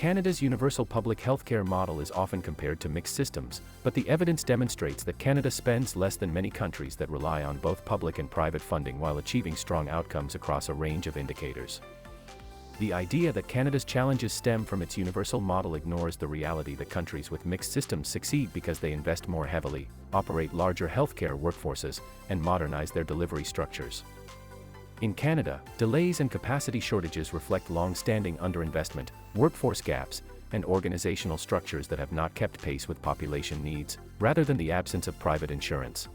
Canada's universal public healthcare model is often compared to mixed systems, but the evidence demonstrates that Canada spends less than many countries that rely on both public and private funding while achieving strong outcomes across a range of indicators. The idea that Canada's challenges stem from its universal model ignores the reality that countries with mixed systems succeed because they invest more heavily, operate larger healthcare workforces, and modernize their delivery structures. In Canada, delays and capacity shortages reflect long-standing underinvestment, workforce gaps, and organizational structures that have not kept pace with population needs, rather than the absence of private insurance.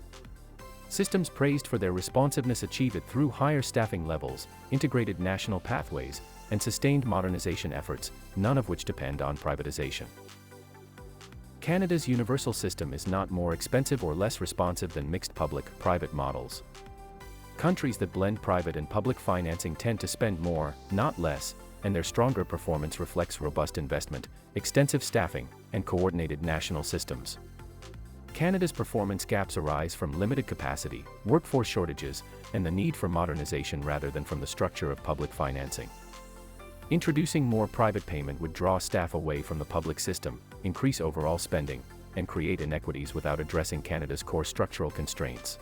Systems praised for their responsiveness achieve it through higher staffing levels, integrated national pathways, and sustained modernization efforts, none of which depend on privatization. Canada's universal system is not more expensive or less responsive than mixed public-private models. Countries that blend private and public financing tend to spend more, not less, and their stronger performance reflects robust investment, extensive staffing, and coordinated national systems. Canada's performance gaps arise from limited capacity, workforce shortages, and the need for modernization rather than from the structure of public financing. Introducing more private payment would draw staff away from the public system, increase overall spending, and create inequities without addressing Canada's core structural constraints.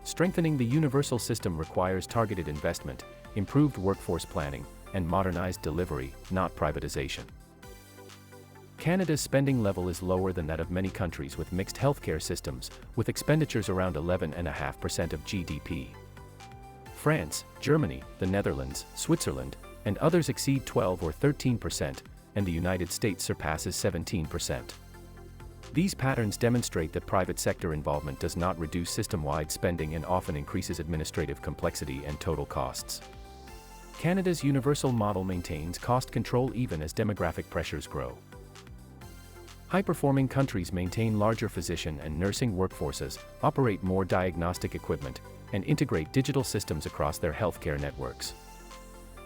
Strengthening the universal system requires targeted investment, improved workforce planning, and modernized delivery, not privatization. Canada's spending level is lower than that of many countries with mixed healthcare systems, with expenditures around 11.5% of GDP. France, Germany, the Netherlands, Switzerland, and others exceed 12 or 13%, and the United States surpasses 17%. These patterns demonstrate that private sector involvement does not reduce system-wide spending and often increases administrative complexity and total costs. Canada's universal model maintains cost control even as demographic pressures grow. High-performing countries maintain larger physician and nursing workforces, operate more diagnostic equipment, and integrate digital systems across their healthcare networks.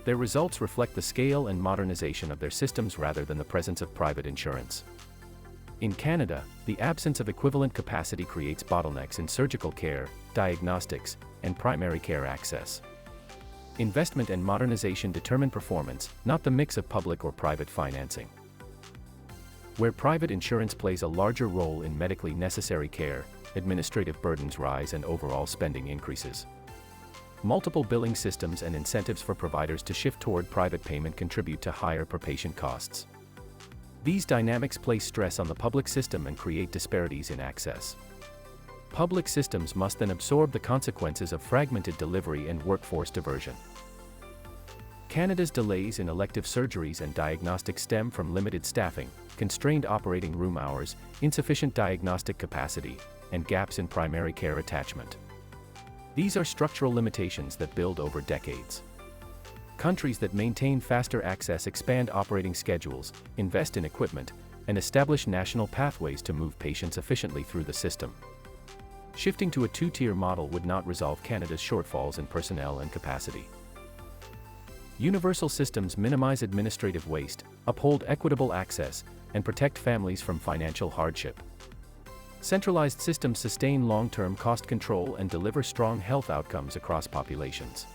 Their results reflect the scale and modernization of their systems rather than the presence of private insurance. In Canada, the absence of equivalent capacity creates bottlenecks in surgical care, diagnostics, and primary care access. Investment and modernization determine performance, not the mix of public or private financing. Where private insurance plays a larger role in medically necessary care, administrative burdens rise and overall spending increases. Multiple billing systems and incentives for providers to shift toward private payment contribute to higher per-patient costs. These dynamics place stress on the public system and create disparities in access. Public systems must then absorb the consequences of fragmented delivery and workforce diversion. Canada's delays in elective surgeries and diagnostics stem from limited staffing, constrained operating room hours, insufficient diagnostic capacity, and gaps in primary care attachment. These are structural limitations that build over decades. Countries that maintain faster access expand operating schedules, invest in equipment, and establish national pathways to move patients efficiently through the system. Shifting to a two-tier model would not resolve Canada's shortfalls in personnel and capacity. Universal systems minimize administrative waste, uphold equitable access, and protect families from financial hardship. Centralized systems sustain long-term cost control and deliver strong health outcomes across populations.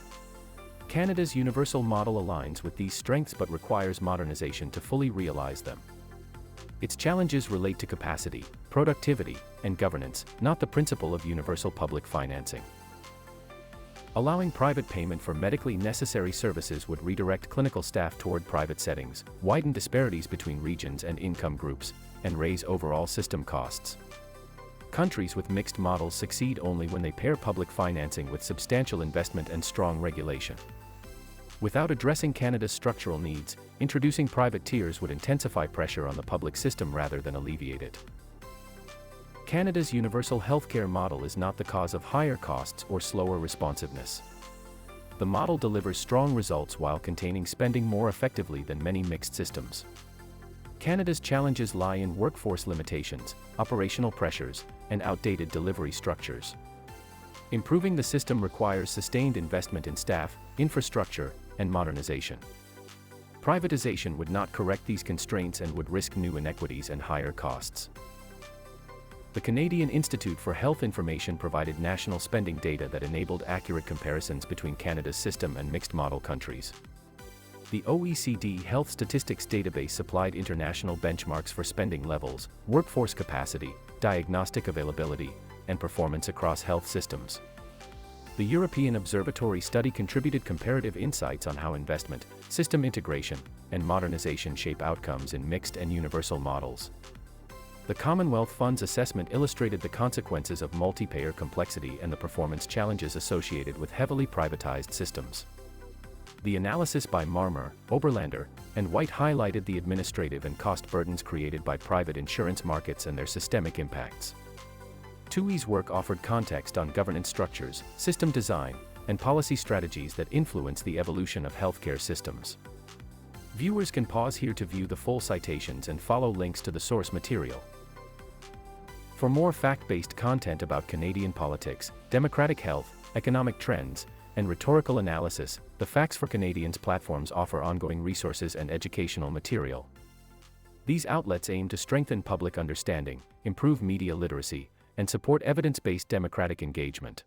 Canada's universal model aligns with these strengths but requires modernization to fully realize them. Its challenges relate to capacity, productivity, and governance, not the principle of universal public financing. Allowing private payment for medically necessary services would redirect clinical staff toward private settings, widen disparities between regions and income groups, and raise overall system costs. Countries with mixed models succeed only when they pair public financing with substantial investment and strong regulation. Without addressing Canada's structural needs, introducing private tiers would intensify pressure on the public system rather than alleviate it. Canada's universal healthcare model is not the cause of higher costs or slower responsiveness. The model delivers strong results while containing spending more effectively than many mixed systems. Canada's challenges lie in workforce limitations, operational pressures, and outdated delivery structures. Improving the system requires sustained investment in staff, infrastructure, and modernization. Privatization would not correct these constraints and would risk new inequities and higher costs. The Canadian Institute for Health Information provided national spending data that enabled accurate comparisons between Canada's system and mixed-model countries. The OECD Health Statistics Database supplied international benchmarks for spending levels, workforce capacity, diagnostic availability, and performance across health systems. The European Observatory study contributed comparative insights on how investment, system integration, and modernization shape outcomes in mixed and universal models. The Commonwealth Fund's assessment illustrated the consequences of multi-payer complexity and the performance challenges associated with heavily privatized systems. The analysis by Marmer, Oberlander, and White highlighted the administrative and cost burdens created by private insurance markets and their systemic impacts. TUI's work offered context on governance structures, system design, and policy strategies that influence the evolution of healthcare systems. Viewers can pause here to view the full citations and follow links to the source material. For more fact-based content about Canadian politics, democratic health, economic trends, and rhetorical analysis, the Facts for Canadians platforms offer ongoing resources and educational material. These outlets aim to strengthen public understanding, improve media literacy, and support evidence-based democratic engagement.